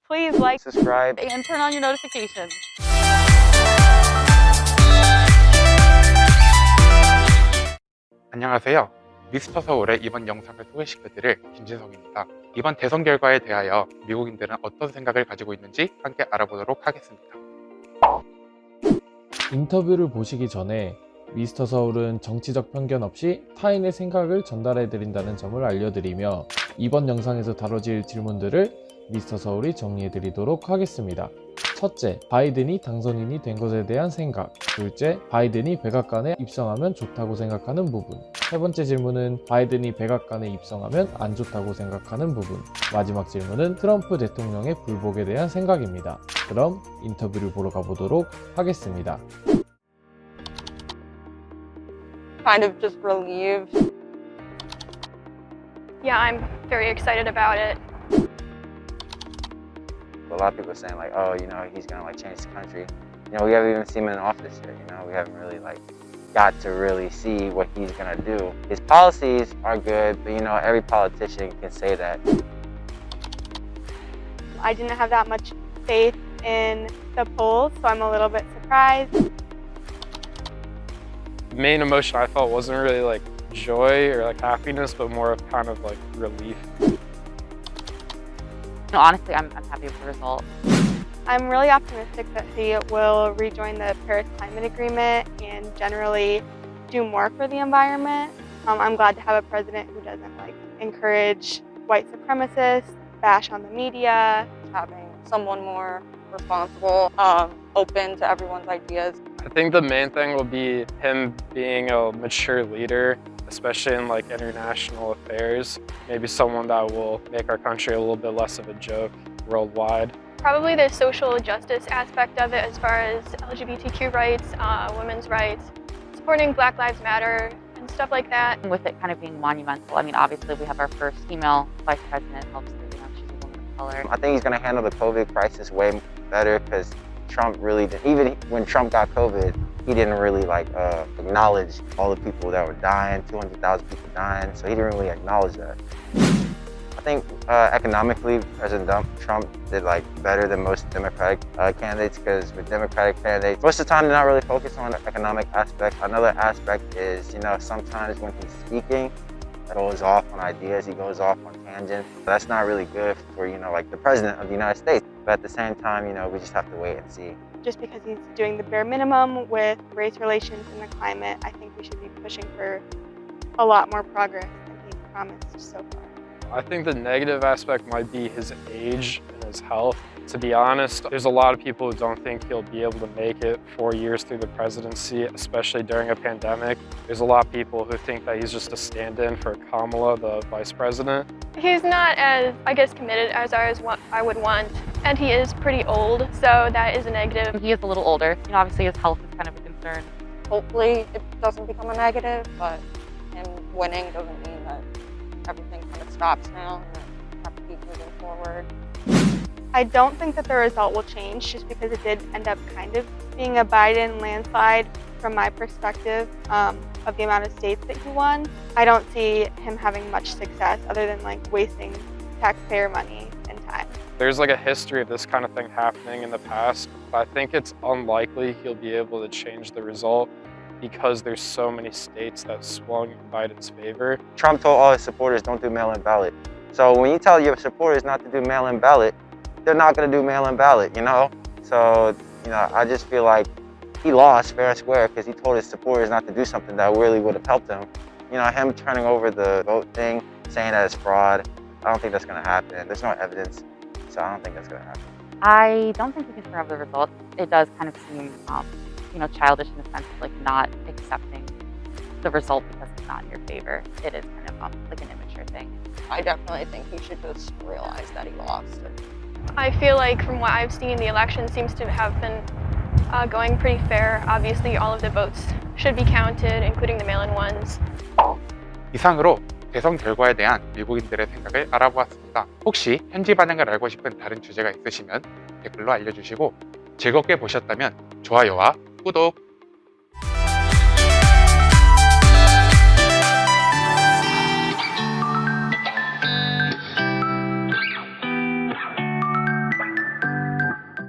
Please like, subscribe, and turn on your notifications. 안녕하세요. 미스터 서울의 이번 영상을 소개시켜드릴 김진석입니다. 이번 대선 결과에 대하여 미국인들은 어떤 생각을 가지고 있는지 함께 알아보도록 하겠습니다. 인터뷰를 보시기 전에 미스터 서울은 정치적 편견 없이 타인의 생각을 전달해드린다는 점을 알려드리며 이번 영상에서 다뤄질 질문들을 미스터 서울이 정리해드리도록 하겠습니다. 첫째, 바이든이 당선인이 된 것에 대한 생각. 둘째, 바이든이 백악관에 입성하면 좋다고 생각하는 부분. 세 번째 질문은 바이든이 백악관에 입성하면 안 좋다고 생각하는 부분. 마지막 질문은 트럼프 대통령의 불복에 대한 생각입니다. 그럼 인터뷰를 보러 가보도록 하겠습니다. Kind of just relieved. Yeah, I'm very excited about it. A lot of people are saying like, oh, you know, he's gonna like change the country. You know, we haven't even seen him in office yet. You know, we haven't really like got to really see what he's gonna do. His policies are good, but you know, every politician can say that. I didn't have that much faith in the polls, so I'm a little bit surprised. The main emotion I felt wasn't really like joy or like happiness, but more of kind of like relief. No, honestly, I'm happy with the result. I'm really optimistic that he will rejoin the Paris Climate Agreement and generally do more for the environment. I'm glad to have a president who doesn't like encourage white supremacists, bash on the media. Having someone more responsible, open to everyone's ideas. I think the main thing will be him being a mature leader, especially in like international affairs. Maybe someone that will make our country a little bit less of a joke worldwide. Probably the social justice aspect of it as far as LGBTQ rights, women's rights, supporting Black Lives Matter and stuff like that. With it kind of being monumental, I mean, obviously we have our first female vice president, helps that, you know, she's a woman of color. I think he's gonna handle the COVID crisis way better because Trump really did. Even when Trump got COVID, he didn't really like acknowledge all the people that were dying, 200,000 people dying. So he didn't really acknowledge that. I think economically, President Trump did like better than most Democratic candidates because with Democratic candidates, most of the time they're not really focused on the economic aspect. Another aspect is, you know, sometimes when he's speaking, he goes off on ideas, he goes off on tangents. That's not really good for, you know, like the President of the United States. But at the same time, you know, we just have to wait and see. Just because he's doing the bare minimum with race relations and the climate, I think we should be pushing for a lot more progress than he's promised so far. I think the negative aspect might be his age and his health. To be honest, there's a lot of people who don't think he'll be able to make it 4 years through the presidency, especially during a pandemic. There's a lot of people who think that he's just a stand-in for Kamala, the vice president. He's not as, I guess, committed as I would want, and he is pretty old, so that is a negative. He is a little older. You know, obviously his health is kind of a concern. Hopefully it doesn't become a negative, but him winning doesn't mean that everything kind of stops now and we have to keep moving forward. I don't think that the result will change just because it did end up kind of being a Biden landslide from my perspective of the amount of states that he won. I don't see him having much success other than like wasting taxpayer money and time. There's like a history of this kind of thing happening in the past, but I think it's unlikely he'll be able to change the result because there's so many states that swung in Biden's favor. Trump told all his supporters don't do mail-in ballot. So when you tell your supporters not to do mail-in ballot, they're not gonna do mail-in ballot, you know? So, you know, I just feel like he lost fair and square because he told his supporters not to do something that really would have helped him. You know, him turning over the vote thing, saying that it's fraud, I don't think that's gonna happen. There's no evidence, so I don't think that's gonna happen. I don't think we can screw up the result. It does kind of seem, you know, childish in the sense of like not accepting the result because it's not in your favor. It is kind of like an immature thing. I definitely think he should just realize that he lost. I feel like from what I've seen, the election seems to have been going pretty fair. Obviously, all of the votes should be counted, including the mail-in ones. 이상으로 대선 결과에 대한 미국인들의 생각을 알아보았습니다. 혹시 현지 반응을 알고 싶은 다른 주제가 있으시면 댓글로 알려주시고 즐겁게 보셨다면 좋아요와 구독